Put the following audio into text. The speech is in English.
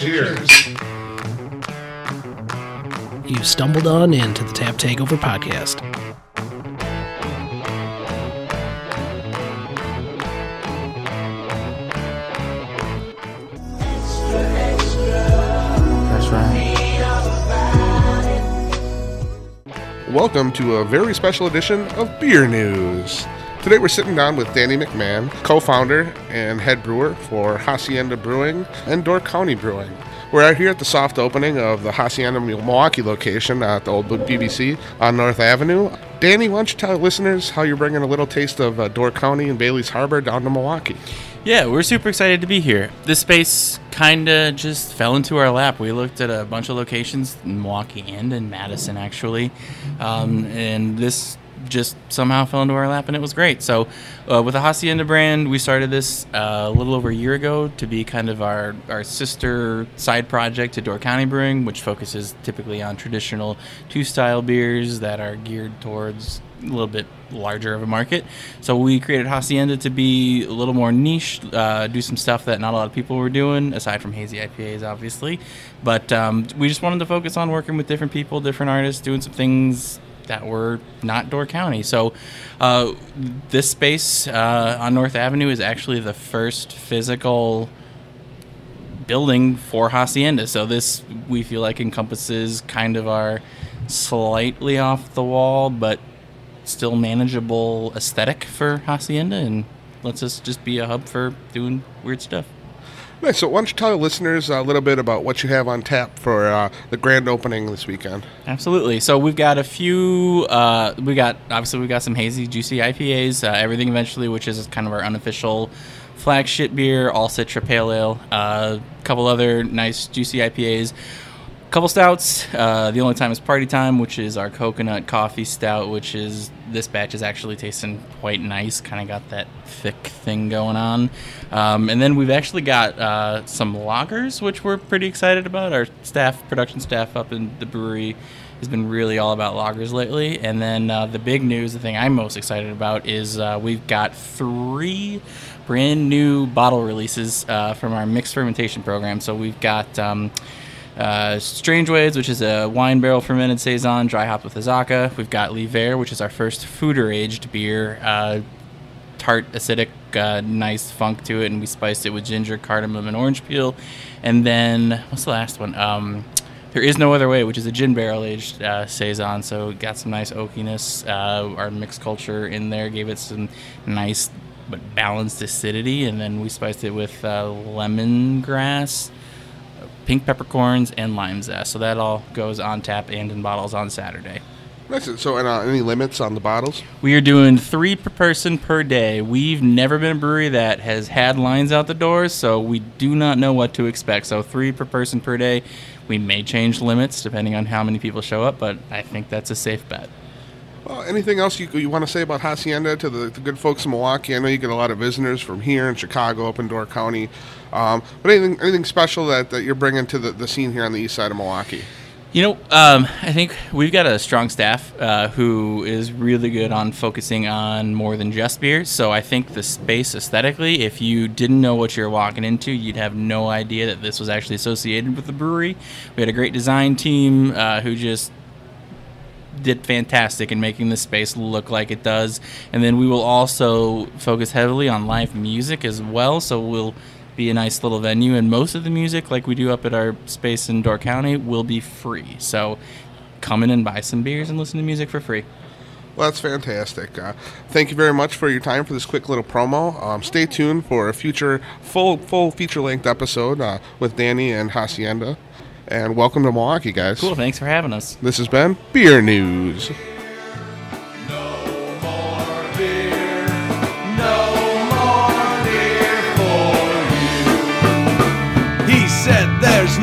Cheers. You've stumbled on into the Tap Takeover podcast. That's right. Welcome to a very special edition of Beer News. Today we're sitting down with Danny McMahon, co-founder and head brewer for Hacienda Brewing and Door County Brewing. We're out here at the soft opening of the Hacienda Milwaukee location at the old BBC on North Avenue. Danny, why don't you tell listeners how you're bringing a little taste of Door County and Bailey's Harbor down to Milwaukee? Yeah, we're super excited to be here. This space kind of just fell into our lap. We looked at a bunch of locations in Milwaukee and in Madison, actually, and this just somehow fell into our lap, and it was great. So with the Hacienda brand, we started this a little over a year ago to be kind of our sister side project to Door County Brewing, which focuses typically on traditional two-style beers that are geared towards a little bit larger of a market. So we created Hacienda to be a little more niche, do some stuff that not a lot of people were doing, aside from hazy IPAs, obviously. But we just wanted to focus on working with different people, different artists, doing some things that were not Door County. So this space on North Avenue is actually the first physical building for Hacienda. So this, we feel like, encompasses kind of our slightly off the wall but still manageable aesthetic for Hacienda, and lets us just be a hub for doing weird stuff. Nice. So why don't you tell the listeners a little bit about what you have on tap for the grand opening this weekend? Absolutely. So we've got a few, we've got some hazy, juicy IPAs, Everything Eventually, which is kind of our unofficial flagship beer, all Citra Pale Ale, a couple other nice juicy IPAs, a couple stouts. The Only Time is Party Time, which is our coconut coffee stout, which is, this batch is actually tasting quite nice, kind of got that thick thing going on. And then we've actually got some lagers, which we're pretty excited about. Our production staff up in the brewery has been really all about lagers lately. And then the big news, the thing I'm most excited about, is we've got 3 brand new bottle releases from our mixed fermentation program. So we've got Strange Ways, which is a wine barrel fermented saison, dry hopped with Azaka. We've got L'Hiver, which is our first foeder aged beer, tart, acidic, nice funk to it, and we spiced it with ginger, cardamom, and orange peel. And then what's the last one? There Is No Other Way, which is a gin barrel aged saison, so got some nice oakiness. Our mixed culture in there gave it some nice but balanced acidity, and then we spiced it with lemongrass, pink peppercorns, and lime zest. So that all goes on tap and in bottles on Saturday. Nice. So any limits on the bottles? We are doing 3 per person per day. We've never been a brewery that has had lines out the door, so we do not know what to expect. So 3 per person per day. We may change limits depending on how many people show up, but I think that's a safe bet. Well, anything else you want to say about Hacienda to the good folks in Milwaukee? I know you get a lot of visitors from here in Chicago, up in Door County. But anything special that you're bringing to the scene here on the east side of Milwaukee? You know, I think we've got a strong staff who is really good on focusing on more than just beers. So I think the space aesthetically, if you didn't know what you're walking into, you'd have no idea that this was actually associated with the brewery. We had a great design team who just did fantastic in making this space look like it does. And then we will also focus heavily on live music as well. So we'll be a nice little venue, and most of the music, like we do up at our space in Door County, will be free. So come in and buy some beers and listen to music for free. Well, that's fantastic. Thank you very much for your time for this quick little promo. Stay tuned for a future full feature-length episode with Danny and Hacienda. And welcome to Milwaukee, guys. Cool, thanks for having us. This has been Beer News. There's